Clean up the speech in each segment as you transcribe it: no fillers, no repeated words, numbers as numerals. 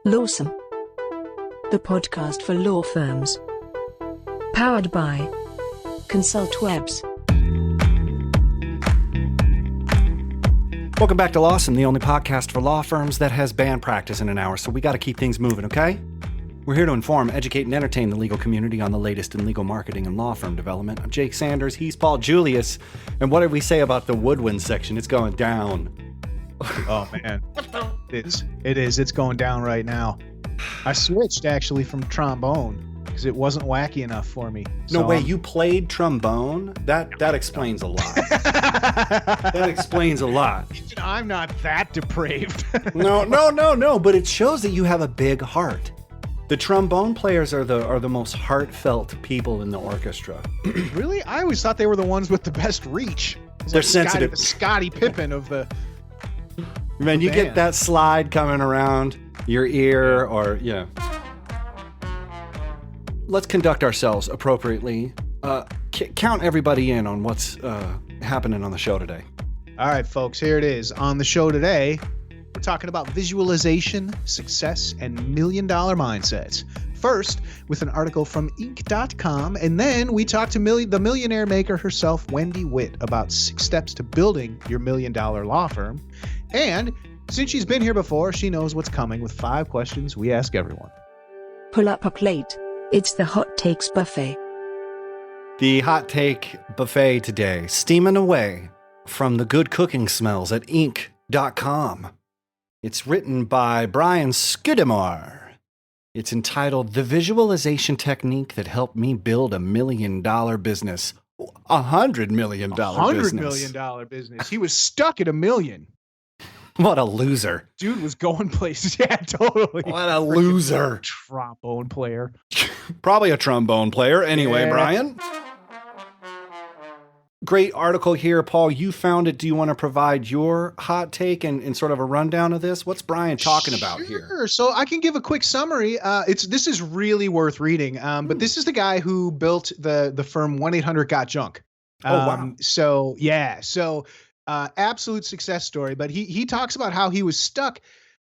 Lawsome, the podcast for law firms. Powered by ConsultWebs. Welcome back to Lawsome, the only podcast for law firms that has band practice in an hour, so we got to keep things moving, okay? We're here to inform, educate, and entertain the legal community on the latest in legal marketing and law firm development. I'm Jake Sanders, he's Paul Julius, and what did we say about the woodwind section? It's going down. Oh, man. It is. It's going down right now. I switched, actually, from trombone because it wasn't wacky enough for me. No way, you played trombone? That explains a lot. That explains a lot. I'm not that depraved. No, but it shows that you have a big heart. The trombone players are the most heartfelt people in the orchestra. Really? I always thought they were the ones with the best reach. They're sensitive. The Scottie Pippen of the Man, you get that slide coming around your ear or, yeah. Let's conduct ourselves appropriately. Count everybody in on what's happening on the show today. All right, folks, here it is. On the show today, we're talking about visualization, success, and million-dollar mindsets. First, with an article from Inc.com, and then we talk to the millionaire maker herself, Wendy Witt, about 6 steps to building your million-dollar law firm. And since she's been here before, she knows what's coming with 5 questions we ask everyone. Pull up a plate. It's the Hot Takes Buffet. The Hot Take Buffet today, steaming away from the good cooking smells at Inc.com. It's written by Brian Scudamore. It's entitled The Visualization Technique That Helped Me Build a $1 million business. $100 million business. $100 million business. He was stuck at $1 million. What a loser. Dude was going places. Yeah, totally. What a loser. Trombone player. Probably a trombone player. Anyway, yeah. Brian. Great article here. Paul, you found it. Do you want to provide your hot take and sort of a rundown of this? What's Brian talking about here? Sure. So I can give a quick summary. This is really worth reading. But this is the guy who built the firm 1-800-GOT-JUNK. Wow. So absolute success story. But he talks about how he was stuck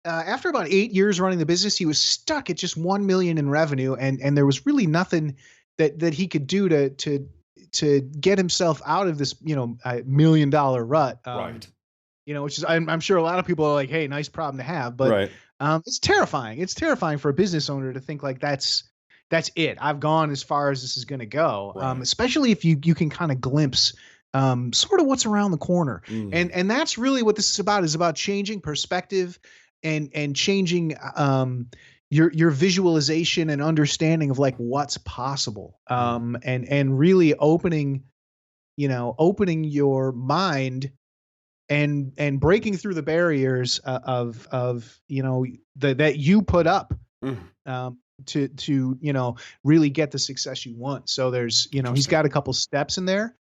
after about 8 years running the business. He was stuck at just $1 million in revenue, and there was really nothing that he could do to get himself out of this, $1 million rut. Right. Which is, I'm sure a lot of people are like, hey, nice problem to have, but right. It's terrifying. It's terrifying for a business owner to think like that's it. I've gone as far as this is going to go. Right. Especially if you can kind of glimpse sort of what's around the corner. And that's really what this is about changing perspective and changing your visualization and understanding of like what's possible. And really opening your mind and breaking through the barriers of that you put up to really get the success you want. So there's he's got a couple steps in there.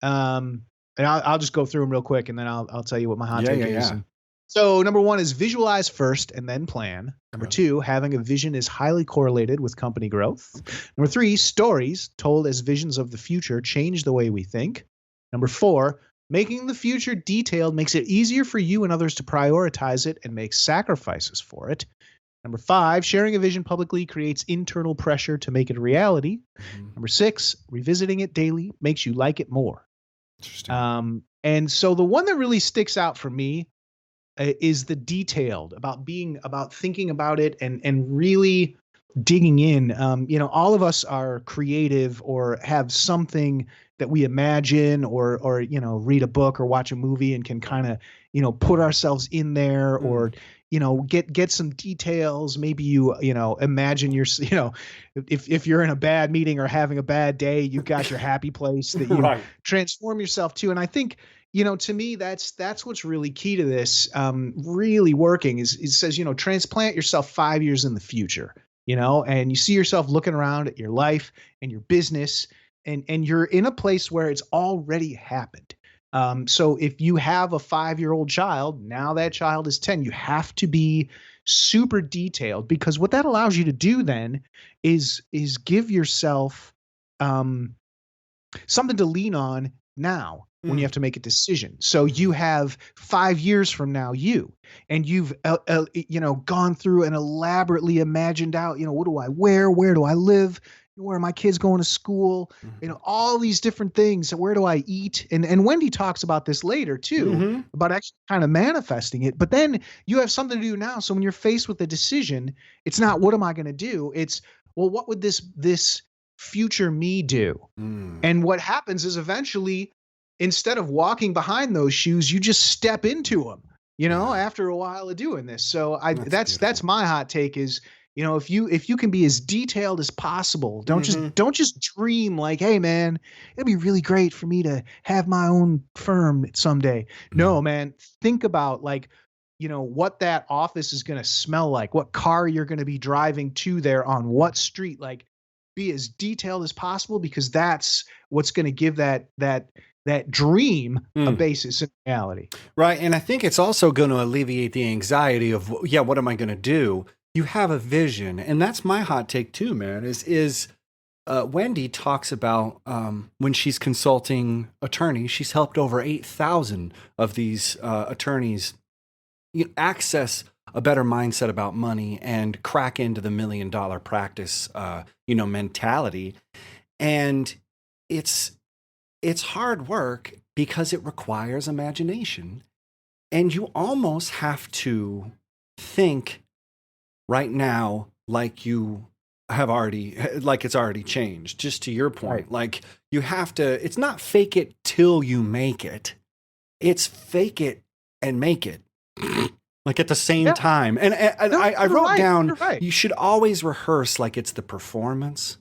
And I'll just go through them real quick, and then I'll tell you what my hot take is. Yeah. So number 1 is visualize first and then plan. Number 2, having a vision is highly correlated with company growth. Number 3, stories told as visions of the future change the way we think. Number 4, making the future detailed makes it easier for you and others to prioritize it and make sacrifices for it. Number 5, sharing a vision publicly creates internal pressure to make it a reality. Number 6, revisiting it daily makes you like it more. Interesting. And so the one that really sticks out for me is the detailed, about thinking about it and really digging in. All of us are creative or have something that we imagine or read a book or watch a movie and can kind of, put ourselves in there or, get some details. Maybe you imagine if you're in a bad meeting or having a bad day, you've got your happy place that you right. transform yourself to. And I think, to me, that's what's really key to this, really working is it says, transplant yourself 5 years in the future, and you see yourself looking around at your life and your business and you're in a place where it's already happened. So if you have a 5-year-old child, now that child is 10, you have to be super detailed, because what that allows you to do then is give yourself something to lean on now. when you have to make a decision. So you have 5 years from now, and you've, gone through and elaborately imagined out, what do I wear? Where do I live? Where are my kids going to school? All these different things. Where do I eat? And Wendy talks about this later too, about actually kind of manifesting it. But then you have something to do now. So when you're faced with a decision, it's not, what am I going to do? It's, well, what would this future me do? And what happens is eventually, instead of walking behind those shoes, you just step into them, after a while of doing this. So that's my hot take is, if you can be as detailed as possible, don't just dream like, hey man, it'd be really great for me to have my own firm someday. No, man, think about like, what that office is going to smell like, what car you're going to be driving to there on what street. Like, be as detailed as possible, because that's what's going to give that dream a basis in reality. Right. And I think it's also going to alleviate the anxiety of, what am I going to do? You have a vision. And that's my hot take too, man, is Wendy talks about when she's consulting attorneys, she's helped over 8,000 of these attorneys access a better mindset about money and crack into the $1 million practice, mentality. And it's hard work because it requires imagination. And you almost have to think right now like you have already, like it's already changed, just to your point. Right. Like you have to, it's not fake it till you make it. It's fake it and make it. Like at the same time. And I wrote down, you should always rehearse like it's the performance.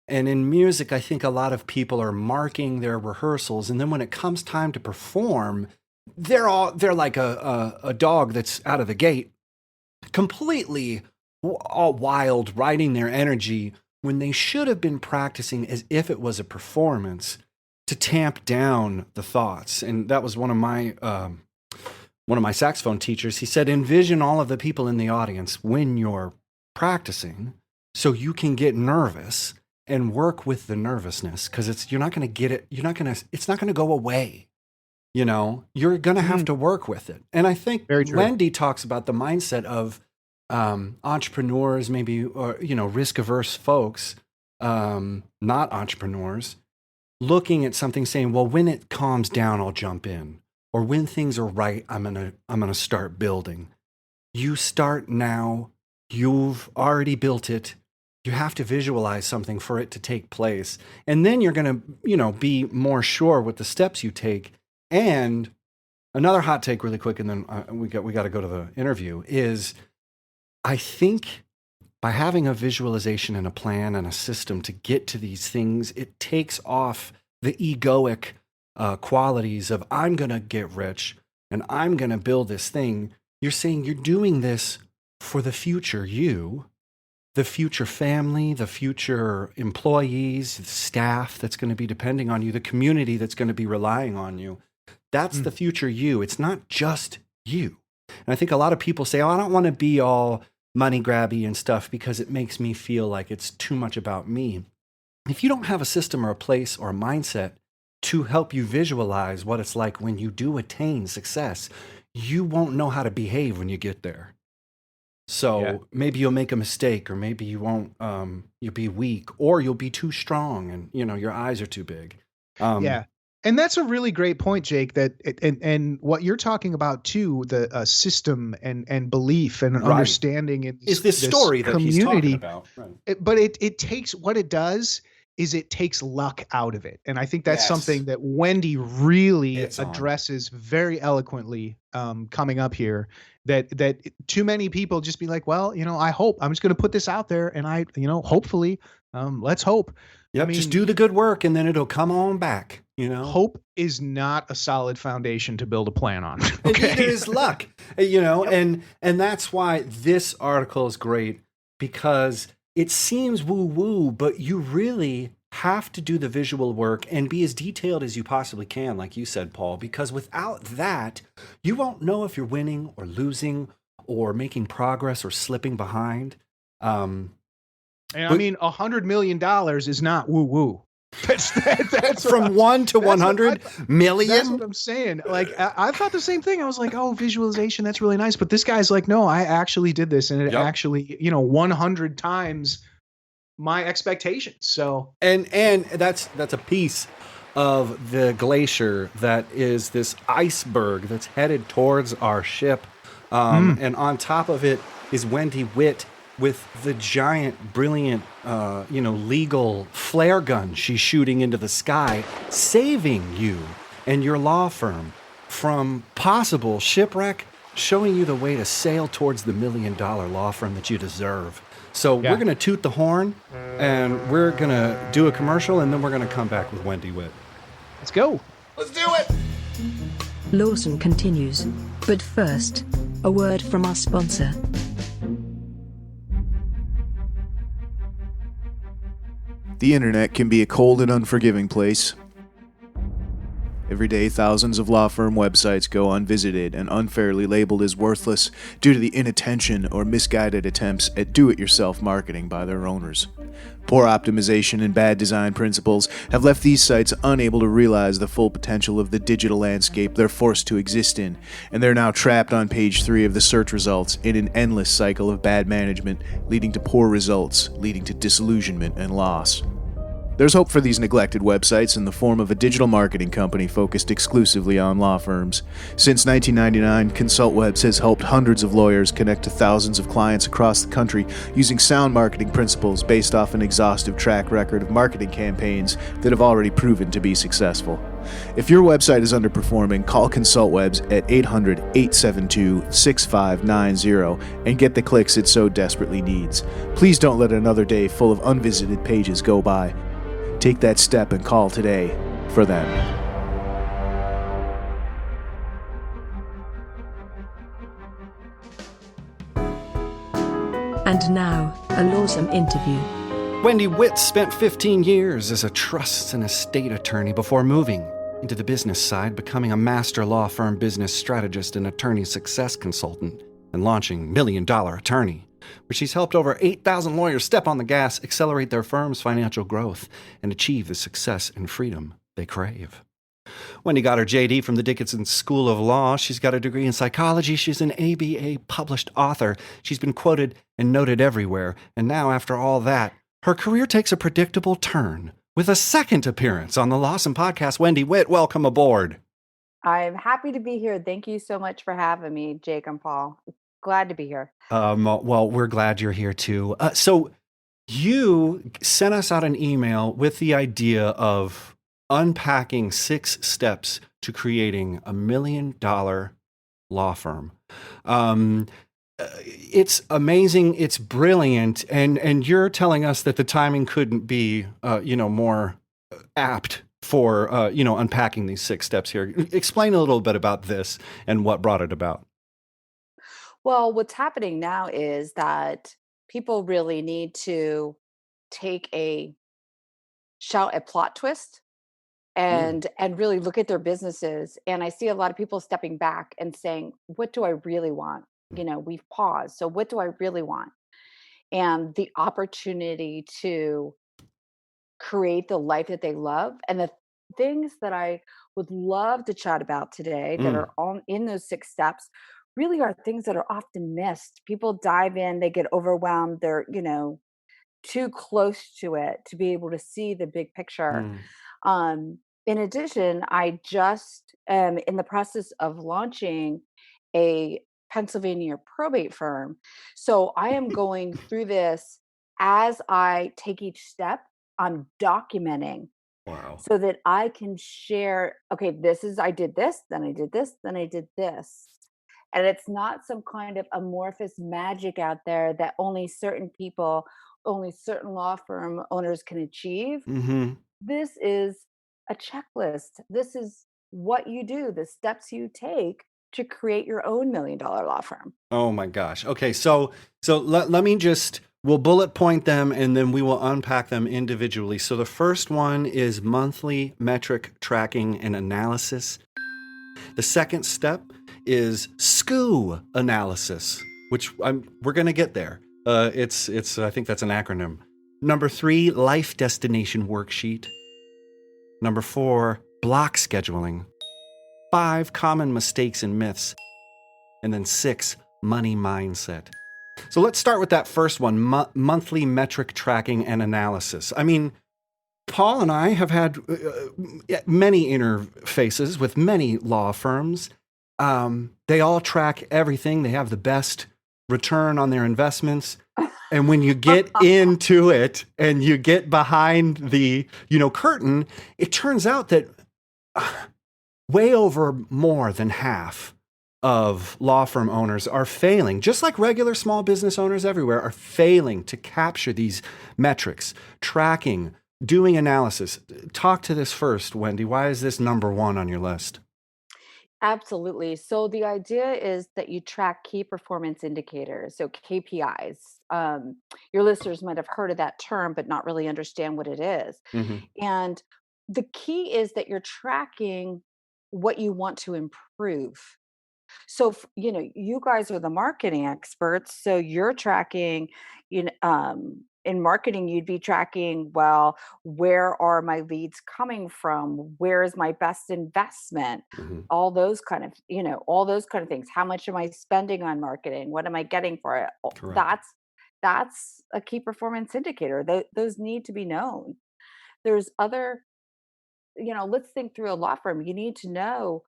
And in music, I think a lot of people are marking their rehearsals. And then when it comes time to perform, they're like a dog that's out of the gate, completely all wild, riding their energy, when they should have been practicing as if it was a performance to tamp down the thoughts. And that was one of my saxophone teachers. He said, envision all of the people in the audience when you're practicing so you can get nervous and work with the nervousness, because you're not going to get it. It's not going to go away. You're going to have to work with it. And I think Wendy talks about the mindset of entrepreneurs, maybe, or, risk averse folks, not entrepreneurs, looking at something saying, well, when it calms down, I'll jump in. Or when things are right, I'm going to start building. You start now. You've already built it. You have to visualize something for it to take place. And then you're going to, be more sure with the steps you take. And another hot take really quick, and then we got to go to the interview, is I think by having a visualization and a plan and a system to get to these things, it takes off the egoic qualities of I'm going to get rich and I'm going to build this thing. You're saying you're doing this for the future you, the future family, the future employees, the staff that's going to be depending on you, the community that's going to be relying on you. That's the future you. It's not just you. And I think a lot of people say, oh, I don't want to be all money grabby and stuff because it makes me feel like it's too much about me. If you don't have a system or a place or a mindset to help you visualize what it's like when you do attain success, you won't know how to behave when you get there. So maybe you'll make a mistake, or maybe you won't, you'll be weak, or you'll be too strong and, your eyes are too big. And that's a really great point, Jake, that, and what you're talking about too, the system and belief and understanding in this story that community. He's talking about. Right. But it takes, what it does is it takes luck out of it. And I think that's something that Wendy really addresses very eloquently coming up here, that too many people just be like, well, I hope I'm just going to put this out there, and hopefully, let's hope. Yep, just do the good work and then it'll come on back. Hope is not a solid foundation to build a plan on. Okay, it is luck. And that's why this article is great, because it seems woo-woo, but you really have to do the visual work and be as detailed as you possibly can, like you said, Paul, because without that, you won't know if you're winning or losing or making progress or slipping behind. And I mean, $100 million is not woo-woo. That's From 1 to 100 million. That's what I'm saying. Like, I thought the same thing. I was like, oh, visualization, that's really nice. But this guy's like, no, I actually did this, and it actually, 100 times my expectations. So, and that's a piece of the glacier that is this iceberg that's headed towards our ship. And on top of it is Wendy Witt with the giant, brilliant, legal flare gun she's shooting into the sky, saving you and your law firm from possible shipwreck, showing you the way to sail towards the $1 million law firm that you deserve. So we're going to toot the horn, and we're going to do a commercial, and then we're going to come back with Wendy Witt. Let's go. Let's do it. Lawson continues. But first, a word from our sponsor. The internet can be a cold and unforgiving place. Every day, thousands of law firm websites go unvisited and unfairly labeled as worthless due to the inattention or misguided attempts at do-it-yourself marketing by their owners. Poor optimization and bad design principles have left these sites unable to realize the full potential of the digital landscape they're forced to exist in, and they're now trapped on page 3 of the search results in an endless cycle of bad management, leading to poor results, leading to disillusionment and loss. There's hope for these neglected websites in the form of a digital marketing company focused exclusively on law firms. Since 1999, ConsultWebs has helped hundreds of lawyers connect to thousands of clients across the country using sound marketing principles based off an exhaustive track record of marketing campaigns that have already proven to be successful. If your website is underperforming, call ConsultWebs at 800-872-6590 and get the clicks it so desperately needs. Please don't let another day full of unvisited pages go by. Take that step and call today for them. And now, a Lawson interview. Wendy Witt spent 15 years as a trust and estate attorney before moving into the business side, becoming a master law firm business strategist and attorney success consultant, and launching $1 Million Attorney, where she's helped over 8,000 lawyers step on the gas, accelerate their firm's financial growth, and achieve the success and freedom they crave. Wendy got her JD from the Dickinson School of Law. She's got a degree in psychology. She's an ABA published author. She's been quoted and noted everywhere. And now, after all that, her career takes a predictable turn with a second appearance on the Lawson podcast. Wendy Witt, welcome aboard. I'm happy to be here. Thank you so much for having me, Jake and Paul. Glad to be here. Well, we're glad you're here too. So you sent us out an email with the idea of unpacking 6 steps to creating $1 million law firm. It's amazing. It's brilliant. And you're telling us that the timing couldn't be, more apt for, unpacking these 6 steps here. Explain a little bit about this and what brought it about. Well, what's happening now is that people really need to take a plot twist and really look at their businesses. And I see a lot of people stepping back and saying, what do I really want? We've paused. So what do I really want? And the opportunity to create the life that they love. And the things that I would love to chat about today that are on in those 6 steps really are things that are often missed. People dive in, they get overwhelmed, they're, too close to it to be able to see the big picture. In addition, I just am in the process of launching a Pennsylvania probate firm. So I am going through this as I take each step. I'm documenting. Wow. So that I can share, okay, I did this, then I did this, then I did this. And it's not some kind of amorphous magic out there that only certain people, only certain law firm owners can achieve. Mm-hmm. This is a checklist. This is what you do, the steps you take to create your own $1 million law firm. Oh my gosh. Okay. So let me we'll bullet point them and then we will unpack them individually. So the first one is monthly metric tracking and analysis. The second step is SKU Analysis, which we're going to get there. It's I think that's an acronym. Number 3, Life Destination Worksheet. Number 4, block scheduling. 5, common mistakes and myths. And then 6, money mindset. So let's start with that first one, monthly metric tracking and analysis. I mean, Paul and I have had many interfaces with many law firms. They all track everything. They have the best return on their investments. And when you get into it and you get behind the, curtain, it turns out that way over more than half of law firm owners are failing, just like regular small business owners everywhere are failing to capture these metrics, tracking, doing analysis. Talk to this first, Wendy. Why is this number 1 on your list? Absolutely. So the idea is that you track key performance indicators, so KPIs. Your listeners might have heard of that term, but not really understand what it is. Mm-hmm. And the key is that you're tracking what you want to improve. So, you guys are the marketing experts, so you're tracking, in marketing, you'd be tracking, well, where are my leads coming from? Where is my best investment? Mm-hmm. All those kind of things. How much am I spending on marketing? What am I getting for it? Correct. That's a key performance indicator. Those need to be known. There's other, let's think through a law firm. You need to know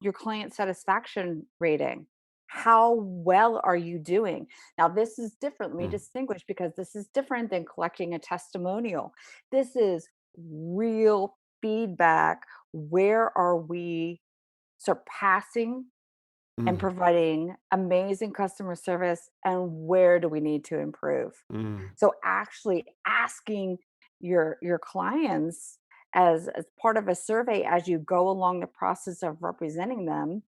your client satisfaction rating. How well are you doing? Now, this is different. Let me Mm. distinguish, because this is different than collecting a testimonial. This is real feedback. Where are we surpassing and Mm. providing amazing customer service, and where do we need to improve? Mm. So actually asking your clients as part of a survey as you go along the process of representing them,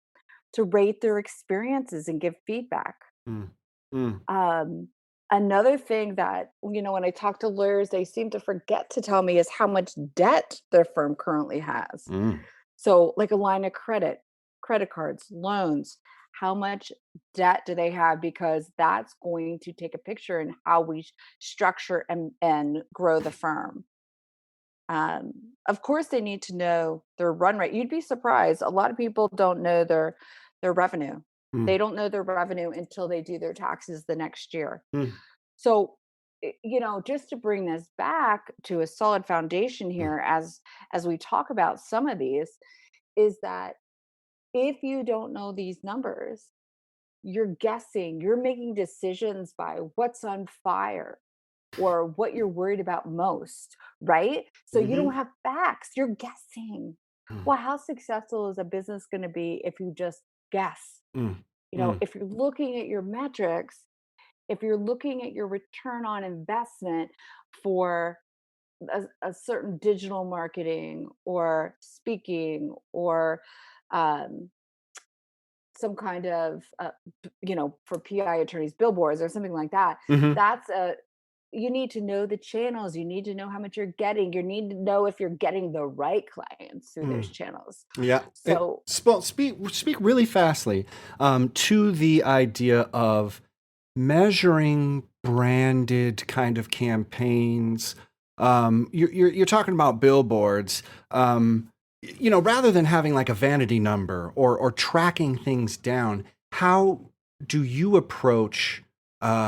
to rate their experiences and give feedback. Mm. Mm. Um, Another thing that, when I talk to lawyers, they seem to forget to tell me is how much debt their firm currently has. Mm. So, like a line of credit, credit cards, loans, how much debt do they have? Because that's going to take a picture in how we structure and grow the firm. Um, of course, they need to know their run rate. You'd be surprised. A lot of people don't know their revenue. Mm. They don't know their revenue until they do their taxes the next year. Mm. So, just to bring this back to a solid foundation Mm. here, as we talk about some of these, is that if you don't know these numbers, you're guessing, you're making decisions by what's on fire or what you're worried about most, right? So you don't Mhm. have facts, you're guessing. Mm. Well, how successful is a business going to be if you just guess? Mm. Mm. If you're looking at your metrics, if you're looking at your return on investment for a certain digital marketing or speaking or um, some kind of, for PI attorneys, billboards or something like that, Mhm. that's a you need to know the channels. You need to know how much you're getting. You need to know if you're getting the right clients through those Mm. channels. Yeah. And So, speak really fastly to the idea of measuring branded kind of campaigns. You're talking about billboards. Rather than having like a vanity number or tracking things down, how do you approach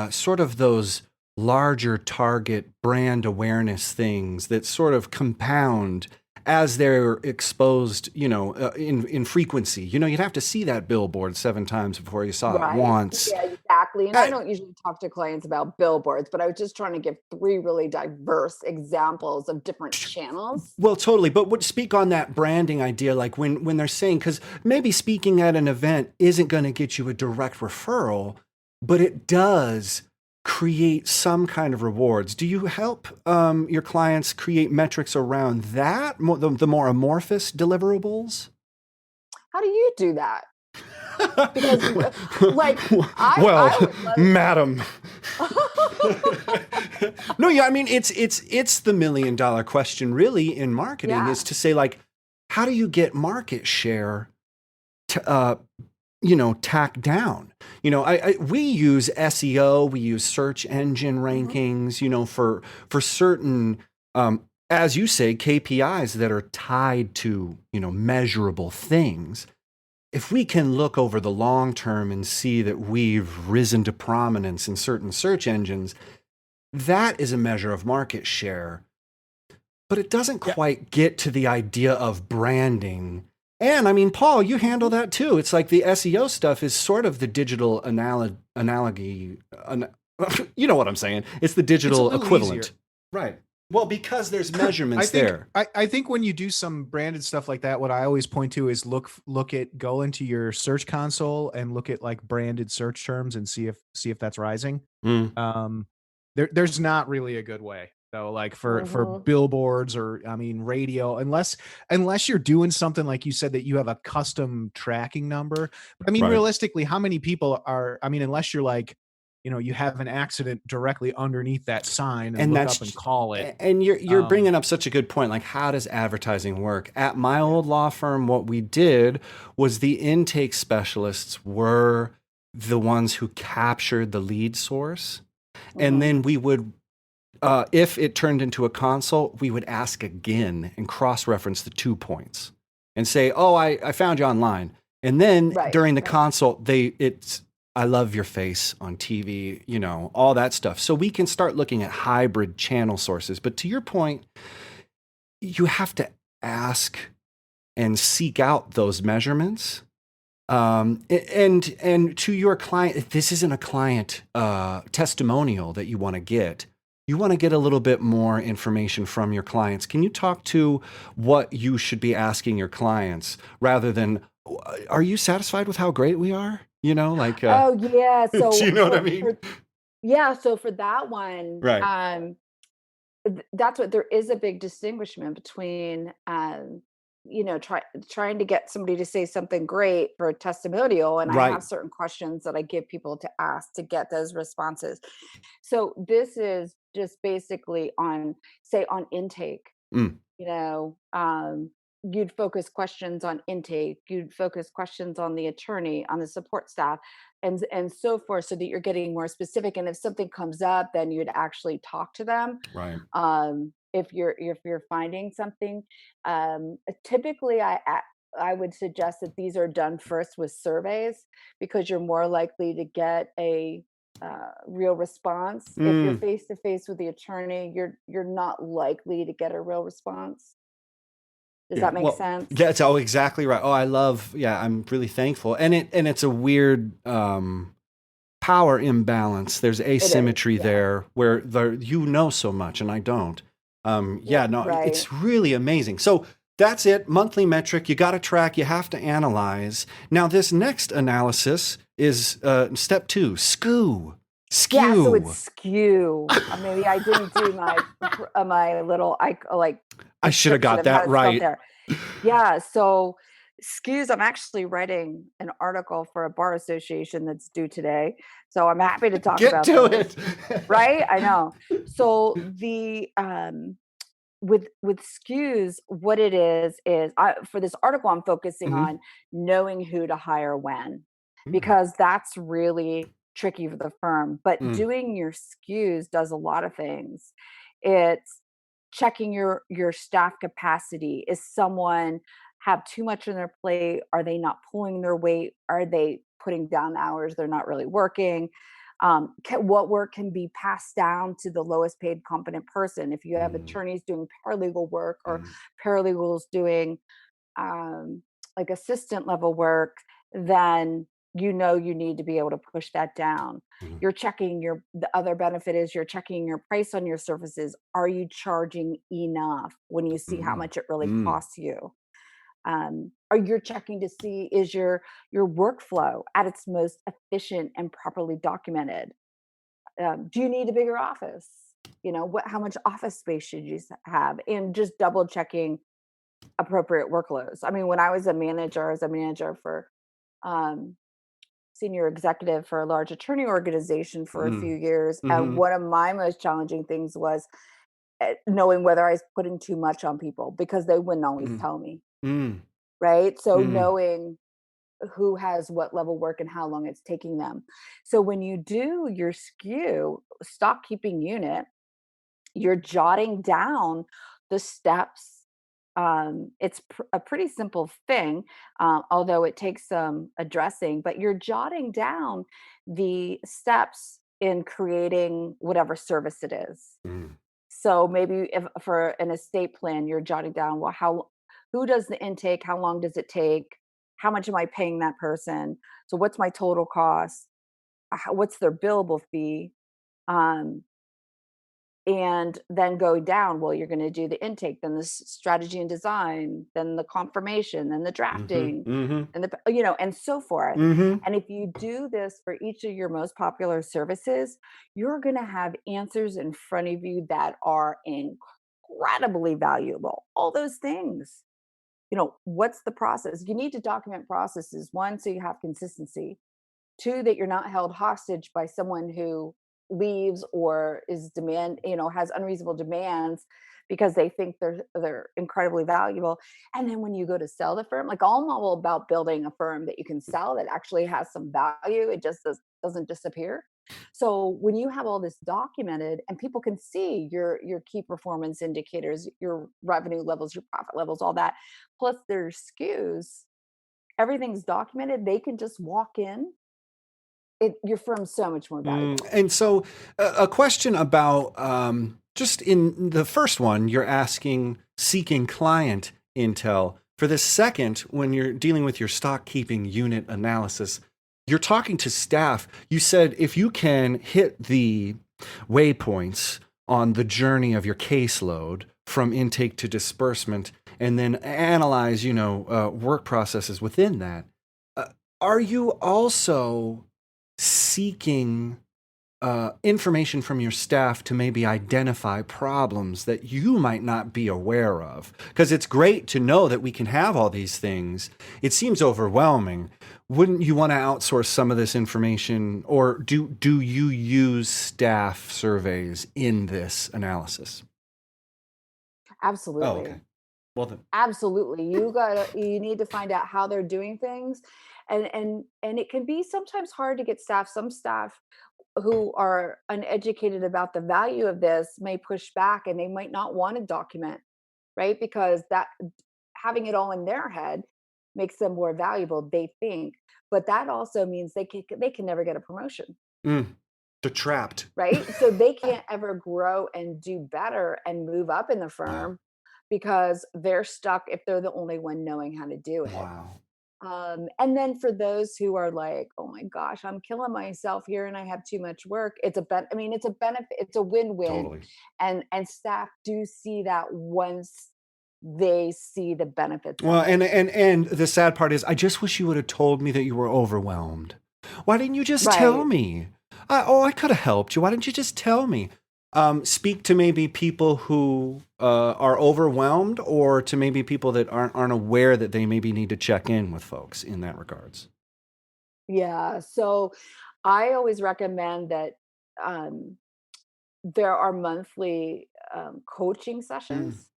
sort of those larger target brand awareness things that sort of compound as they're exposed, in frequency? You'd have to see that billboard 7 times before you saw it right. once. Yeah, exactly. And I Uh, don't usually talk to clients about billboards, but I was just trying to give 3 really diverse examples of different channels. Well, totally. But speak on that branding idea, like when they're saying, because maybe speaking at an event isn't going to get you a direct referral, but it does create some kind of rewards. Do you help your clients create metrics around that, the more amorphous deliverables? How do you do that? Because, like, Well, I would love madam. No, yeah, I mean it's the $1 million question really in marketing Yeah. is to say, like, how do you get market share to tack down? We use SEO, we use search engine Mhm. rankings, for certain as you say, KPIs that are tied to, measurable things. If we can look over the long term and see that we've risen to prominence in certain search engines, that is a measure of market share. But it doesn't Yeah. quite get to the idea of branding. And I mean, Paul, you handle that too. It's like the SEO stuff is sort of the digital analogy. You know what I'm saying? It's the It's a digital little equivalent. easier. Right. Well, because there's I measurements think there. I think when you do some branded stuff like that, what I always point to is go into your search console and look at like branded search terms and see if that's rising. Mm, There's not really a good way though, like for Mhm. billboards or I mean radio, unless you're doing something like you said that you have a custom tracking number. But I mean, right. realistically, how many people are? I mean, unless you're like, you have an accident directly underneath that sign and And look that's up and call it. and you're Um, bringing up such a good point. Like, how does advertising work? At my old law firm, what we did was the intake specialists were the ones who captured the lead source, and Mhm. then we would, if it turned into a consult, we would ask again and cross-reference the 2 points and say, "Oh, I found you online." And then Right, during the right. consult, I love your face on TV, all that stuff. So we can start looking at hybrid channel sources. But to your point, you have to ask and seek out those measurements. And to your client, this isn't a client testimonial that you want to get. You want to get a little bit more information from your clients. Can you talk to what you should be asking your clients rather than, are you satisfied with how great we are? Oh, yeah, Do so you know what I mean? so for that one, Right. that's what there is a big distinguishment between, trying to get somebody to say something great for a testimonial, and I Right. have certain questions that I give people to ask to get those responses. So this is just basically on, say, on intake. Mm, you know you'd focus questions on intake, you'd focus questions on the attorney, on the support staff, and so forth, so that you're getting more specific, and if something comes up, then you'd actually talk to them. right. If you're finding something, typically I would suggest that these are done first with surveys, because you're more likely to get a real response. If you're Mm, face to face with the attorney, you're not likely to get a real response. Does yeah. that make Well, sense? yeah, it's exactly right. Oh, I'm really thankful. And it's a weird power imbalance. There's It is, asymmetry yeah. there where so much and I don't. Yeah, no, Right. it's really amazing. So that's it. Monthly metric. You got to track. You have to analyze. Now, this next analysis is step 2. SKU. Yeah, so SKU. it's SKU. Maybe I didn't do my little like I should have description got of how that it's spelled right. there. Yeah, so SKUs, I'm actually writing an article for a bar association that's due today. So I'm happy to talk Get about to those. it. Right? I know. So the with SKUs, what it is for this article, I'm focusing Mhm. on knowing who to hire when, Mm, because that's really tricky for the firm. But mm, doing your SKUs does a lot of things. It's checking your staff capacity. Is someone have too much on their plate? Are they not pulling their weight? Are they putting down hours they're not really working? What work can be passed down to the lowest paid competent person? If you have mm, attorneys doing paralegal work, or mm, paralegals doing um, like assistant level work, then you need to be able to push that down. mm, You're checking the other benefit is you're checking your price on your services. Are you charging enough when you see how mm, much it really mm, costs you? Or you're checking to see, is your workflow at its most efficient and properly documented? Do you need a bigger office? How much office space should you have? And just double checking appropriate workloads. I mean, when I was a manager, for um, senior executive for a large attorney organization for a few mm, years, and mhm, one of my most challenging things was knowing whether I was putting too much on people, because they wouldn't always mm, tell me. mm, Right, so mm, knowing who has what level work and how long it's taking them. So when you do your SKU, stock keeping unit, you're jotting down the steps. It's a pretty simple thing, although it takes some addressing, but you're jotting down the steps in creating whatever service it is. Mm. So maybe if for an estate plan, you're jotting down, well, who does the intake? How long does it take? How much am I paying that person? So what's my total cost? What's their billable fee? Um, and then go down. Well, you're going to do the intake, then the strategy and design, then the confirmation, then the Mhm, drafting, mhm, and and so forth. mhm. And if you do this for each of your most popular services, you're going to have answers in front of you that are incredibly valuable. All those things. What's the process? You need to document processes. One, so you have consistency. Two, that you're not held hostage by someone who leaves or has unreasonable demands because they think they're incredibly valuable. And then when you go to sell the firm, like I'm all about building a firm that you can sell that actually has some value. It just doesn't disappear. So when you have all this documented and people can see your key performance indicators, your revenue levels, your profit levels, all that, plus their SKUs, everything's documented, they can just walk in. Your firm's so much more valuable. And so, a question about just in the first one, you're asking seeking client intel. For the second, when you're dealing with your stock keeping unit analysis, you're talking to staff. You said if you can hit the waypoints on the journey of your caseload from intake to disbursement, and then analyze, work processes within that. Are you also seeking information from your staff to maybe identify problems that you might not be aware of? Because it's great to know that we can have all these things. It seems overwhelming. Wouldn't you want to outsource some of this information, or do you use staff surveys in this analysis? Oh, Absolutely. okay. Well then. Absolutely. You need to find out how they're doing things. And it can be sometimes hard to get staff. Some staff who are uneducated about the value of this may push back and they might not want to document, right? Because that having it all in their head makes them more valuable, they think. But that also means they can never get a promotion, Mm, they're trapped. right? So they can't ever grow and do better and move up in the Wow. firm because they're stuck if they're the only one knowing how to do it. Wow. And then for those who are like, "Oh my gosh, I'm killing myself here and I have too much work." It's a benefit, it's a win-win. Totally. And staff do see that once they see the benefits Well, of it. and the sad part is, I just wish you would have told me that you were overwhelmed. Why didn't you just tell Right. me? I could have helped you. Why didn't you just tell me? Speak to maybe people who are overwhelmed, or to maybe people that aren't aware that they maybe need to check in with folks in that regards. Yeah. So I always recommend that um, there are monthly coaching Mm. sessions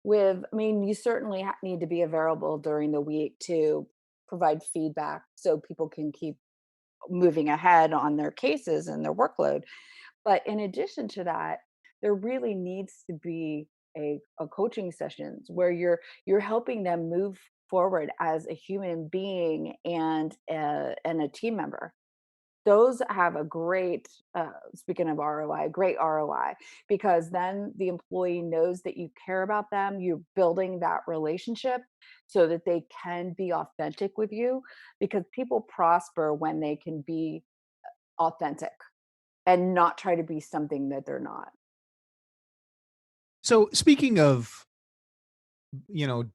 you certainly need to be available during the week to provide feedback so people can keep moving ahead on their cases and their workload. But in addition to that, there really needs to be a coaching sessions where you're helping them move forward as a human being and a team member. Those have a great, speaking of ROI, great ROI, because then the employee knows that you care about them. You're building that relationship so that they can be authentic with you, because people prosper when they can be authentic and not try to be something that they're not. So speaking of,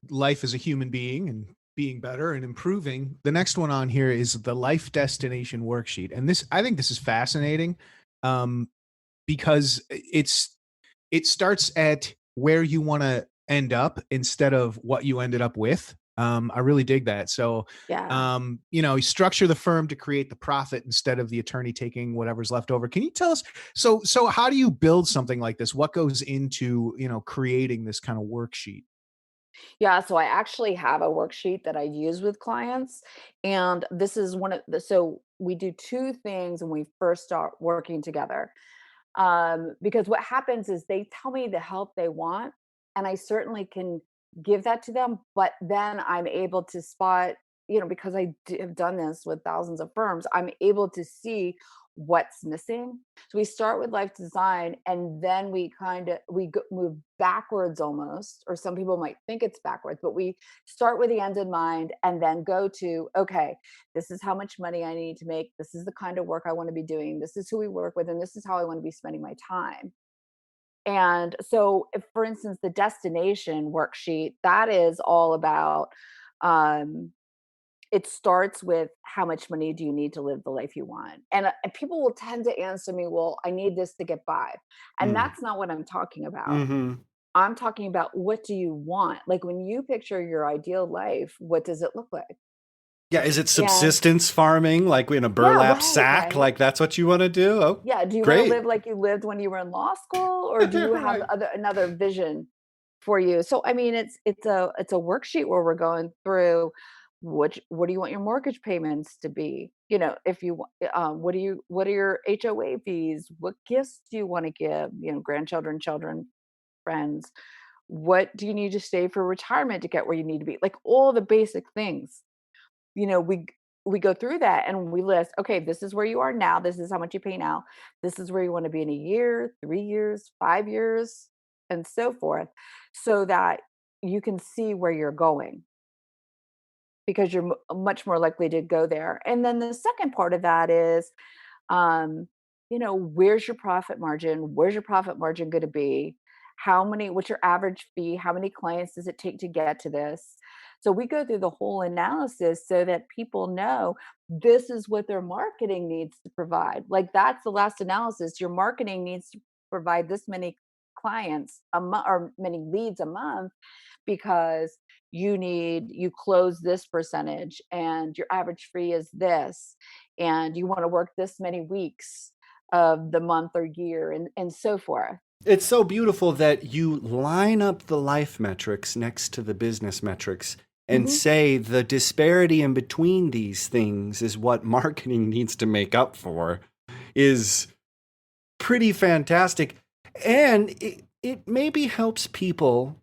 life as a human being and being better and improving, the next one on here is the life destination worksheet. And I think this is fascinating, um, because it starts at where you want to end up instead of what you ended up with. I really dig that. So, Yeah. you structure the firm to create the profit instead of the attorney taking whatever's left over. Can you tell us? So how do you build something like this? What goes into, creating this kind of worksheet? Yeah, so I actually have a worksheet that I use with clients, and this is one of the so we do two things when we first start working together. Because what happens is they tell me the help they want, and I certainly can give that to them, but then I'm able to spot, because have done this with thousands of firms, I'm able to see what's missing. So we start with life design, and then move backwards almost, or some people might think it's backwards, but we start with the end in mind and then go to, okay, this is how much money I need to make. This is the kind of work I want to be doing. This is who we work with, and this is how I want to be spending my time. And so, if, for instance, the destination worksheet, that is all about, it starts with how much money do you need to live the life you want? And people will tend to answer me, well, I need this to get by. And Mm. that's not what I'm talking about. Mm-hmm. I'm talking about, what do you want? Like, when you picture your ideal life, what does it look like? Yeah, is it And subsistence farming, like in a yeah, burlap sack? right. Like that's what you want to do? Oh, Yeah. Do you want to great. live like you lived when you were in law school, or do you have Right. another vision for you? So, I mean, it's a worksheet where we're going through, what do you want your mortgage payments to be? If you want, what are your HOA fees? What gifts do you want to give? Grandchildren, children, friends. What do you need to save for retirement to get where you need to be? Like, all the basic things. you know, we we go through that and we list, okay, this is where you are now. This is how much you pay now. This is where you want to be in a year, 3 years, 5 years, and so forth, so that you can see where you're going, because you're much more likely to go there. And then the second part of that is, where's your profit margin? Where's your profit margin going to be? What's your average fee? How many clients does it take to get to this? So we go through the whole analysis so that people know this is what their marketing needs to provide. Like, that's the last analysis. Your marketing needs to provide this many clients a month, or many leads a month, because you close this percentage, and your average fee is this, and you want to work this many weeks of the month or year, and so forth. It's so beautiful that you line up the life metrics next to the business metrics and Hmm. say the disparity in between these things is what marketing needs to make up for, is pretty fantastic. And it maybe helps people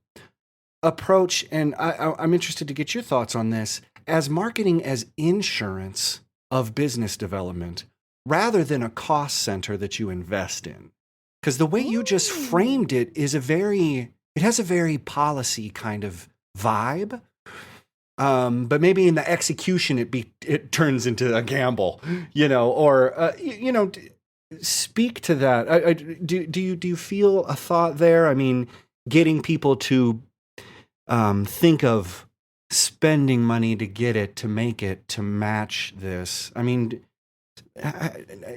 approach, and I'm interested to get your thoughts on this, as marketing as insurance of business development rather than a cost center that you invest in. Because the way you just Mm. framed it it has a very policy kind of vibe. But maybe in the execution, it turns into a gamble, or, speak to that. Do you feel a thought there? I mean, getting people to think of spending money to get it, to make it, to match this. I mean,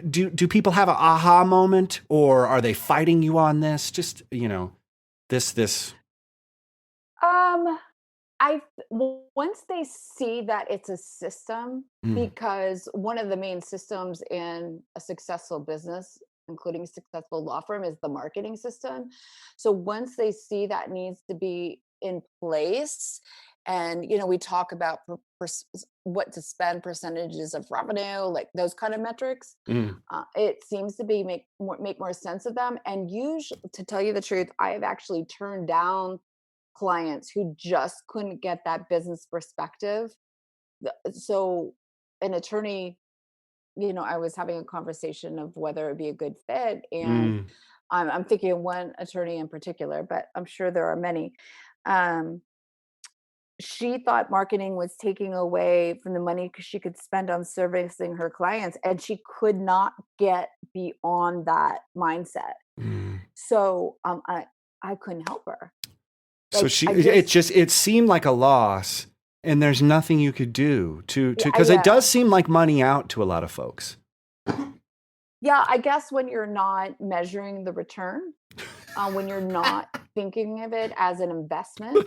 do people have an aha moment, or are they fighting you on this? Just, this. Um, Once they see that it's a system, Mm. because one of the main systems in a successful business, including a successful law firm, is the marketing system. So once they see that needs to be in place, and we talk about what to spend, percentages of revenue, like those kind of metrics, Mm. it seems to be make more sense of them. And usually, to tell you the truth, I have actually turned down clients who just couldn't get that business perspective. So an attorney, I was having a conversation of whether it'd be a good fit, and Mm. I'm thinking of one attorney in particular, but I'm sure there are many. Um, she thought marketing was taking away from the money she could spend on servicing her clients, and she could not get beyond that mindset. Mm. So I couldn't help her. So Like, I just it seemed like a loss, and there's nothing you could do to, yeah, because it does seem like money out to a lot of folks. yeah, I guess when you're not measuring the return, when you're not thinking of it as an investment.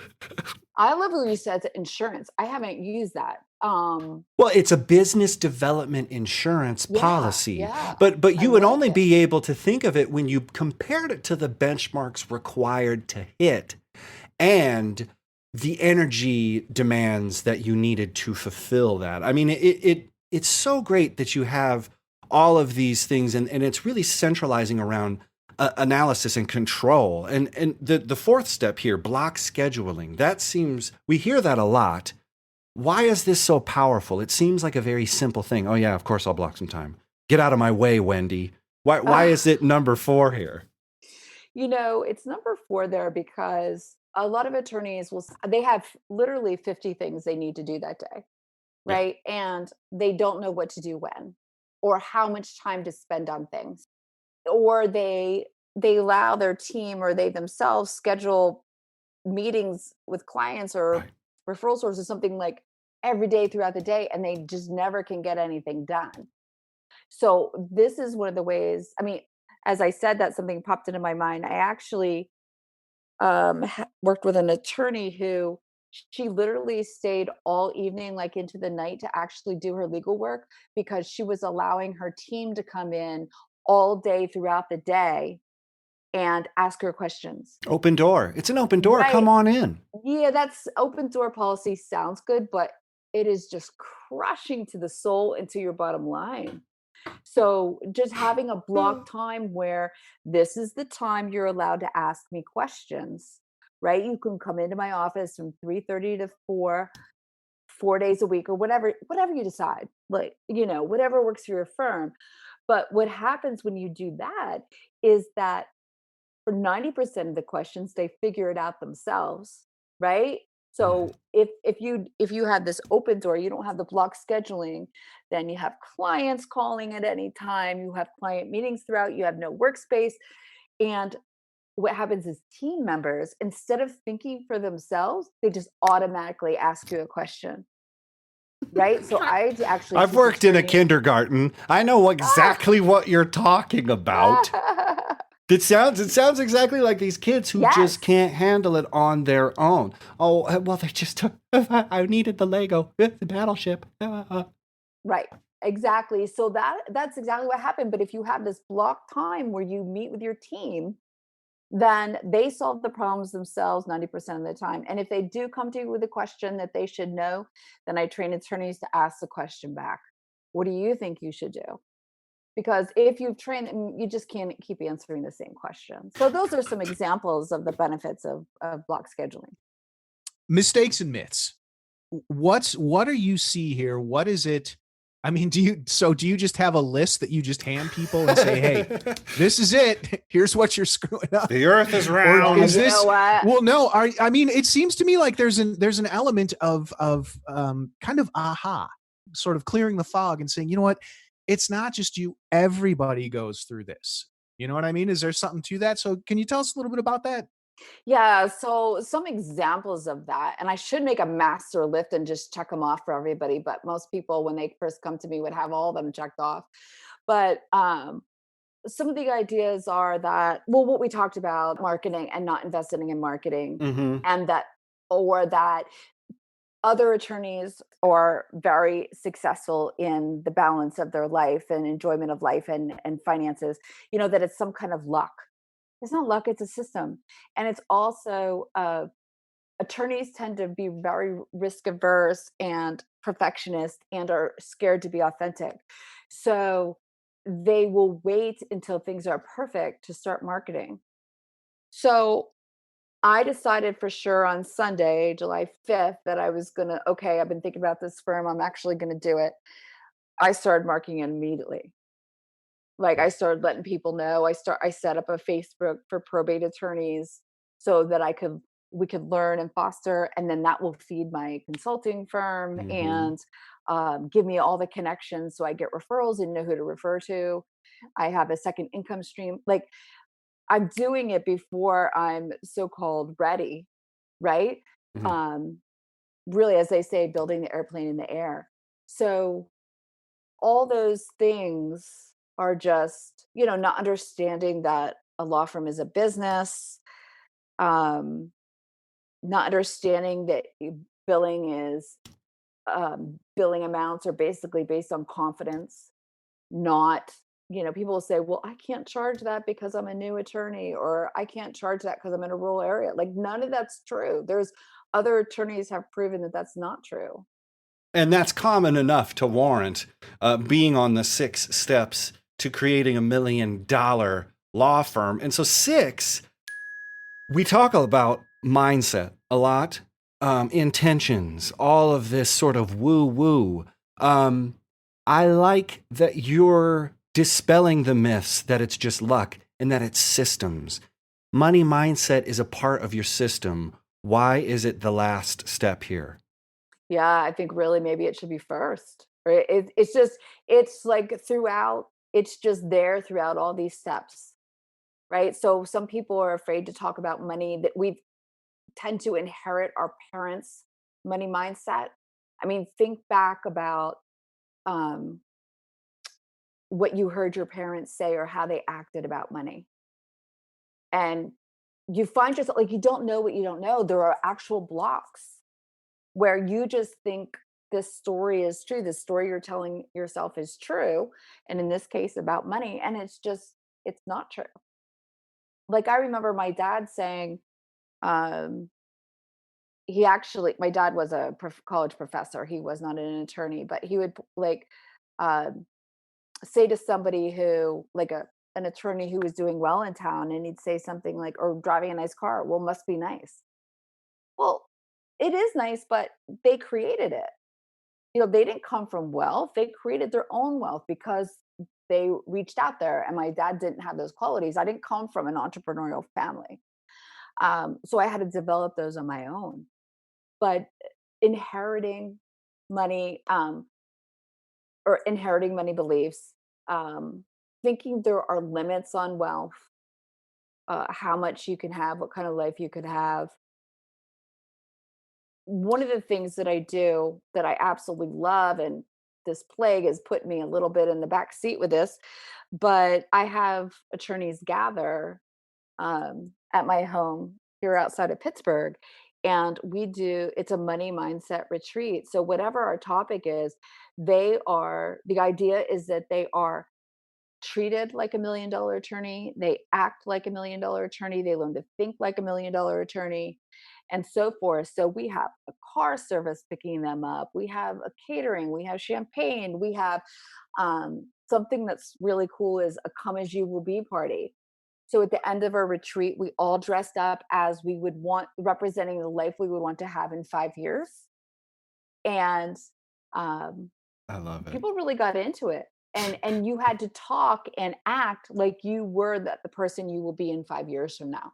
I love what you said, insurance. I haven't used that. Well, it's a business development insurance Yeah, policy, yeah, but I you would like only it. be able to think of it when you compared it to the benchmarks required to hit and the energy demands that you needed to fulfill that. I mean, it's so great that you have all of these things, and it's really centralizing around analysis and control. And the fourth step here, block scheduling, that seems, we hear that a lot. Why is this so powerful? It seems like a very simple thing. Oh yeah, of course I'll block some time. Get out of my way, Wendy. Why is it number 4 here? It's number 4 there because a lot of attorneys they have literally 50 things they need to do that day, Yeah. right? And they don't know what to do when or how much time to spend on things. Or they allow their team or they themselves schedule meetings with clients or Right. referral sources, something like every day throughout the day, and they just never can get anything done. So this is one of the ways, I mean, as I said that, something popped into my mind. I actually worked with an attorney who she literally stayed all evening, like into the night, to actually do her legal work because she was allowing her team to come in all day throughout the day and ask her questions. Open door. It's an open door. Right. Come on in. Yeah, that's open door policy sounds good, but it is just crushing to the soul and to your bottom line. So just having a block time where this is the time you're allowed to ask me questions, right? You can come into my office from 3:30 to 4 days a week or whatever you decide. Like, whatever works for your firm. But what happens when you do that is that for 90% of the questions, they figure it out themselves, right? So if you have this open door, you don't have the block scheduling, then you have clients calling at any time, you have client meetings throughout, you have no workspace. And what happens is team members, instead of thinking for themselves, they just automatically ask you a question. Right. So I actually I've teach worked in a attorneys. kindergarten. I know exactly what you're talking about. It sounds exactly like these kids who Yes. just can't handle it on their own. Oh, well, they just took, I needed the Lego, the battleship. Right. Exactly. So that's exactly what happened. But if you have this block time where you meet with your team, then they solve the problems themselves 90% of the time. And if they do come to you with a question that they should know, then I train attorneys to ask the question back. What do you think you should do? Because if you've trained them, you just can't keep answering the same question. So those are some examples of the benefits of block scheduling. Mistakes and myths. What do you see here? What is it? I mean, do you just have a list that you just hand people and say, "Hey, this is it. Here's what you're screwing up." The earth is Or round. is You this? know what? Well, no. I mean, it seems to me like there's an element of kind of aha, sort of clearing the fog and saying, you know what, it's not just you. Everybody goes through this. You know what I mean? Is there something to that? So, can you tell us a little bit about that? Yeah, so some examples of that, and I should make a master list and just check them off for everybody, but most people, when they first come to me, would have all of them checked off. But some of the ideas are that, well, what we talked about, marketing and not investing in marketing, Mm-hmm. and that other attorneys are very successful in the balance of their life and enjoyment of life and finances, that it's some kind of luck. It's not luck, it's a system. And it's also attorneys tend to be very risk averse and perfectionist and are scared to be authentic. So they will wait until things are perfect to start marketing. So I decided for sure on Sunday, July 5th, that I was going to, okay, I've been thinking about this firm. I'm actually going to do it. I started marketing immediately. Like, I started letting people know. I set up a Facebook for probate attorneys so that we could learn and foster, and then that will feed my consulting firm Mm-hmm. and give me all the connections so I get referrals and know who to refer to. I have a second income stream. Like, I'm doing it before I'm so-called ready, right? Mm-hmm. Um, Really, as they say, building the airplane in the air. So all those things are just, not understanding that a law firm is a business, um, not understanding that billing is billing amounts are basically based on confidence, not, people will say, well, I can't charge that because I'm a new attorney, or I can't charge that because I'm in a rural area. Like, none of that's true. There's other attorneys have proven that that's not true. And that's common enough to warrant being on the 6 steps to creating $1 million law firm. And so 6, we talk about mindset a lot, intentions, all of this sort of woo woo. I like that you're dispelling the myths that it's just luck and that it's systems. Money mindset is a part of your system. Why is it the last step here? Yeah, I think really maybe it should be first, right? It's just it's like throughout, it's just there throughout all these steps, right? So some people are afraid to talk about money, that we tend to inherit our parents' money mindset. I mean, think back about um, what you heard your parents say or how they acted about money. And you find yourself like you don't know what you don't know. There are actual blocks where you just think this story is true. This story you're telling yourself is true. And in this case, about money. And it's not true. Like I remember my dad saying, um, my dad was a college professor. He was not an attorney, but he would like um, say to somebody who, like an attorney who was doing well in town, and he'd say something like, or driving a nice car, well, must be nice. Well, it is nice, but they created it. They didn't come from wealth. They created their own wealth because they reached out there. And my dad didn't have those qualities. I didn't come from an entrepreneurial family. So I had to develop those on my own. But inheriting money, or inheriting money beliefs, um, thinking there are limits on wealth, how much you can have, what kind of life you could have. One of the things that I do that I absolutely love, and this plague has put me a little bit in the back seat with this, but I have attorneys gather at my home here outside of Pittsburgh. And it's a money mindset retreat. So, whatever our topic is, the idea is that they are treated like $1 million attorney. They act like $1 million attorney. They learn to think like $1 million attorney, and so forth. So we have a car service picking them up. We have a catering. We have champagne. We have something that's really cool is a come as you will be party. So at the end of our retreat, we all dressed up as we would want, representing the life we would want to have in 5 years. And um, I love it. people really got into it. And you had to talk and act like you were the person you will be in 5 years from now.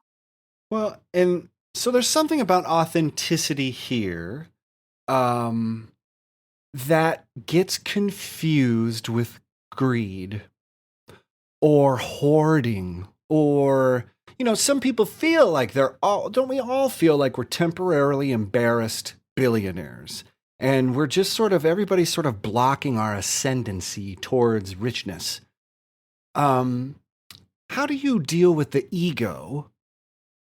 Well, and so there's something about authenticity here um, that gets confused with greed or hoarding or some people feel like don't we all feel like we're temporarily embarrassed billionaires and we're just everybody's sort of blocking our ascendancy towards richness. um how do you deal with the ego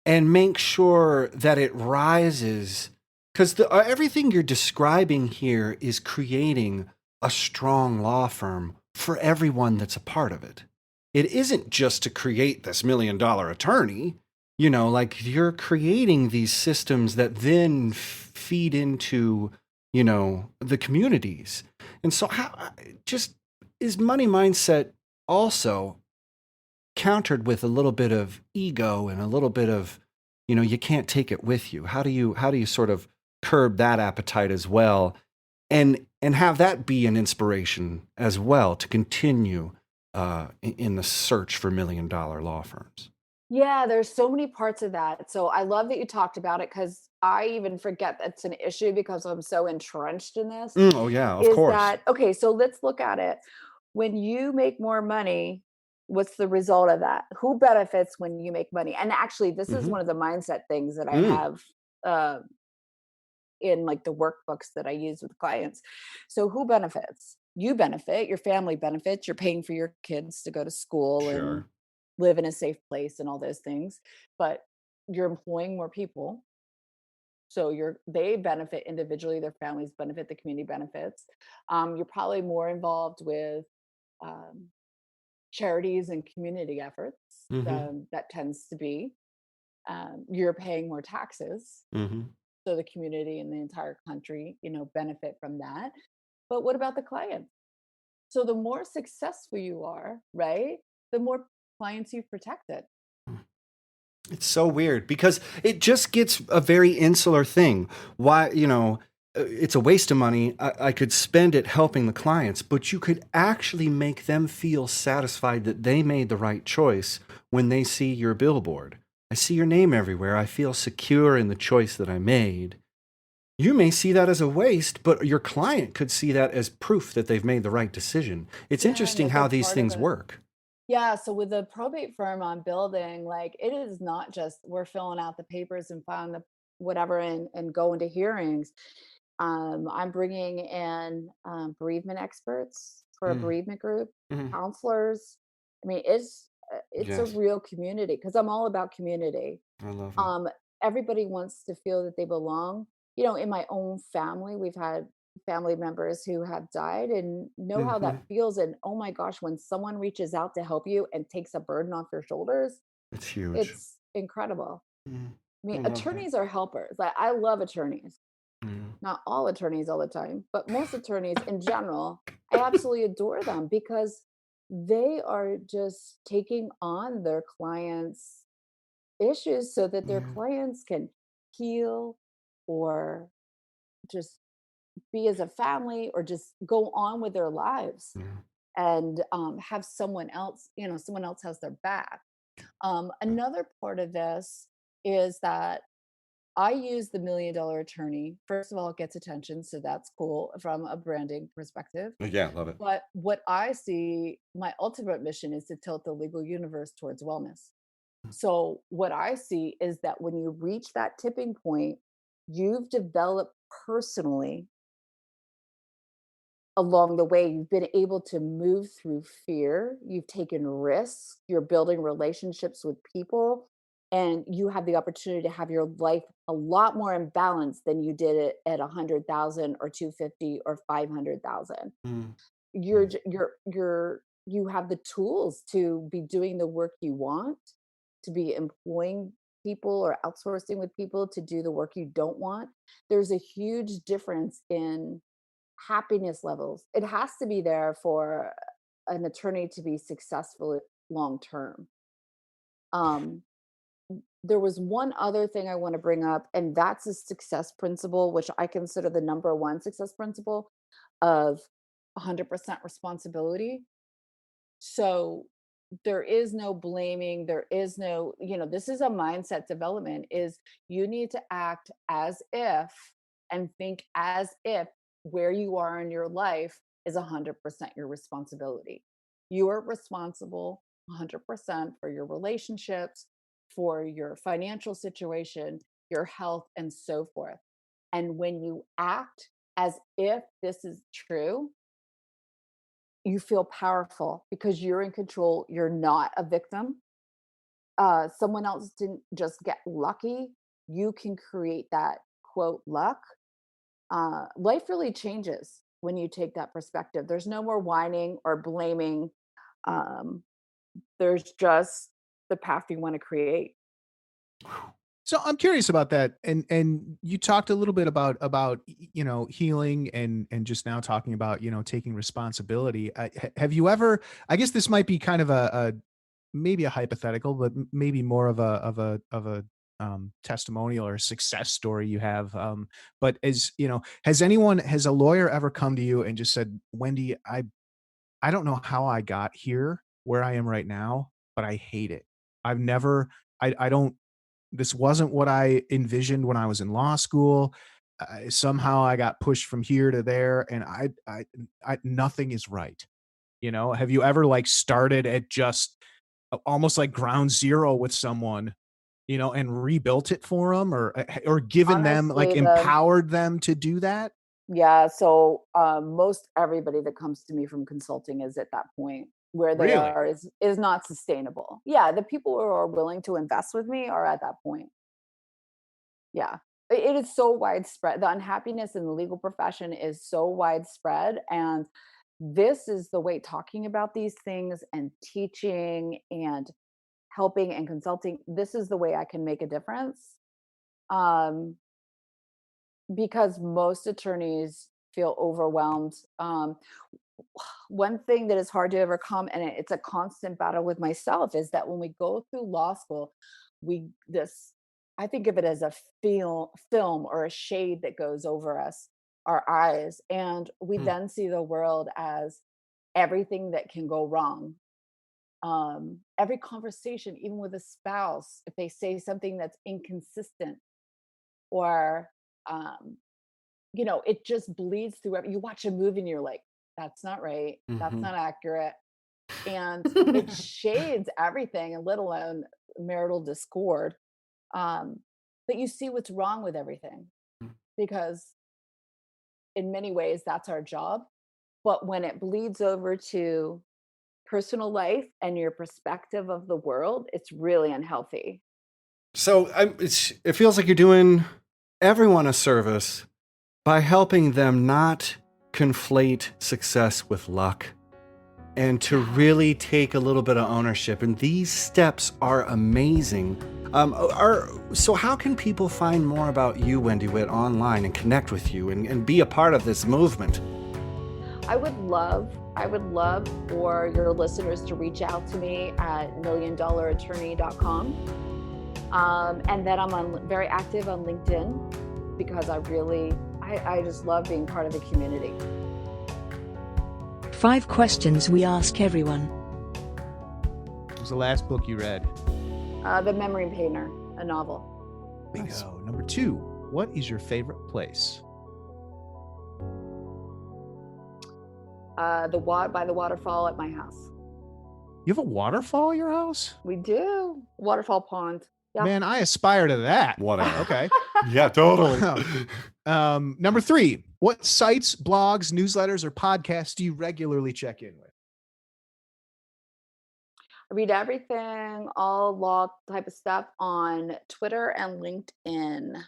and make sure that it rises? Because everything you're describing here is creating a strong law firm for everyone that's a part of it. It isn't just to create this $1 million attorney, like you're creating these systems that then feed into, the communities. And so how just is money mindset also countered with a little bit of ego and a little bit of, you can't take it with you. How do you sort of curb that appetite as well, and have that be an inspiration as well to continue in the search for $1 million law firms? Yeah, there's so many parts of that. So I love that you talked about it because I even forget that's an issue because I'm so entrenched in this. Oh yeah, of Is course. that okay? So let's look at it. When you make more money, what's the result of that? Who benefits when you make money? And actually, this is Hmm. one of the mindset things that I Mm, have uh, in like the workbooks that I use with clients. So who benefits? You benefit, your family benefits, you're paying for your kids to go to school and sure. live in a safe place and all those things, but you're employing more people. So they benefit individually, their families benefit, the community benefits. You're probably more involved with um, charities and community efforts. Hmm. That tends to be. You're paying more taxes, Hmm. so the community and the entire country, benefit from that. But what about the client? So the more successful you are, right? The more clients you've protected. It's so weird because it just gets a very insular thing. Why, it's a waste of money. I could spend it helping the clients, but you could actually make them feel satisfied that they made the right choice when they see your billboard. I see your name everywhere. I feel secure in the choice that I made. You may see that as a waste, but your client could see that as proof that they've made the right decision. It's Yeah, and interesting that they're how these part of things it. work. Yeah, so with the probate firm I'm building, like it is not just we're filling out the papers and filing the whatever and going to hearings. I'm bringing in bereavement experts for a Mm, bereavement group, mhm. counselors. I mean, it's a Yes, real community because I'm all about community. I love it. Um, Everybody wants to feel that they belong. You know, in my own family, we've had family members who have died and know how that Hmm. feels. And oh my gosh, when someone reaches out to help you and takes a burden off your shoulders, It's huge. it's incredible. Mm, I I mean, love that. attorneys are helpers. Like I love attorneys. Mm, Not all attorneys all the time, but most attorneys in general, I absolutely adore them because they are just taking on their clients' issues so that their yeah, clients can heal or just be as a family or just go on with their lives yeah. and have someone else, someone else has their back. Another part of this is that I use the $1 million attorney. First of all, it gets attention, so that's cool from a branding perspective. Yeah, love it. But what I see, my ultimate mission is to tilt the legal universe towards wellness. So, what I see is that when you reach that tipping point, you've developed personally along the way. You've been able to move through fear, you've taken risks, you're building relationships with people, and you have the opportunity to have your life a lot more in balance than you did it at 100,000 or 250 or 500,000. Mm, You're mm, j- you have the tools to be doing the work you want, to be employing people or outsourcing with people to do the work you don't want. There's a huge difference in happiness levels. It has to be there for an attorney to be successful long term. Um, there was one other thing I want to bring up, and that's a success principle, which I consider the number one success principle of 100% responsibility. So there is no blaming, there is no, this is a mindset development is you need to act as if and think as if where you are in your life is 100% your responsibility. You are responsible 100% for your relationships, for your financial situation, your health, and so forth. And when you act as if this is true, you feel powerful because you're in control. You're not a victim. Someone else didn't just get lucky. You can create that quote luck. Life really changes when you take that perspective. There's no more whining or blaming. Um, there's just the path you want to create. So I'm curious about that, and you talked a little bit about healing and just now talking about taking responsibility. Have you ever? I guess this might be kind of a maybe a hypothetical, but maybe more of a testimonial or a success story you have. But as you know, has a lawyer ever come to you and just said, Wendy, I don't know how I got here where I am right now, but I hate it. I've never I don't this wasn't what I envisioned when I was in law school. Somehow I got pushed from here to there, and nothing is right. Have you ever like started at just almost like ground zero with someone, and rebuilt it for them, or given them like Honestly, empowered them to do that? yeah. So most everybody that comes to me from consulting is at that point where they Really? are is not sustainable. Yeah, the people who are willing to invest with me are at that point. Yeah. It is so widespread. The unhappiness in the legal profession is so widespread. And this is the way talking about these things and teaching and helping and consulting. This is the way I can make a difference. Um, because most attorneys feel overwhelmed. one thing that is hard to overcome, and it's a constant battle with myself, is that when we go through law school, I think of it as a film or a shade that goes over us, our eyes, and we Hmm. then see the world as everything that can go wrong. Every conversation, even with a spouse, if they say something that's inconsistent, or it just bleeds through. You watch a movie and you're like, that's not right, that's Mhm. not accurate, and it shades everything, and let alone marital discord. But you see what's wrong with everything, because in many ways that's our job. But when it bleeds over to personal life and your perspective of the world, it's really unhealthy. So it feels like you're doing everyone a service by helping them not conflate success with luck and to really take a little bit of ownership. And these steps are amazing. So how can people find more about you, Wendy Witt, online and connect with you and be a part of this movement? I would love for your listeners to reach out to me at milliondolarattorney.com. And then I'm very active on LinkedIn, because I just love being part of the community. 5 questions we ask everyone. What was the last book you read? The Memory Painter, a novel. Bingo. Number 2, what is your favorite place? By the waterfall at my house. You have a waterfall at your house? We do. Waterfall pond. Yeah. Man, I aspire to that. Whatever. Okay. Yeah, totally. Number 3, what sites, blogs, newsletters, or podcasts do you regularly check in with? I read everything, all law type of stuff on Twitter and LinkedIn.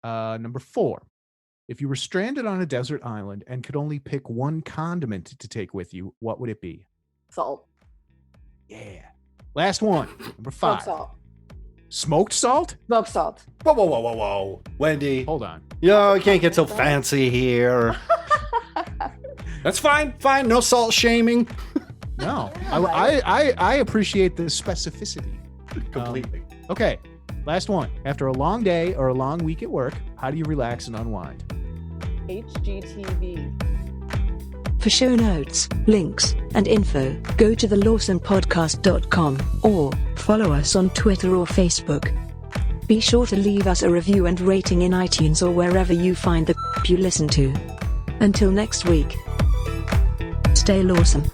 Number 4, if you were stranded on a desert island and could only pick one condiment to take with you, what would it be? Salt. Yeah. Last one. Number 5. Smoked salt. Smoked salt? Smoked salt. Whoa. Wendy. Hold on. Yo, you can't get so fancy here. That's fine. No salt shaming. No. I appreciate the specificity. Completely. Okay. Last one. After a long day or a long week at work, how do you relax and unwind? HGTV. For show notes, links, and info, go to thelawsonpodcast.com or follow us on Twitter or Facebook. Be sure to leave us a review and rating in iTunes or wherever you find the you listen to. Until next week, stay lawsome.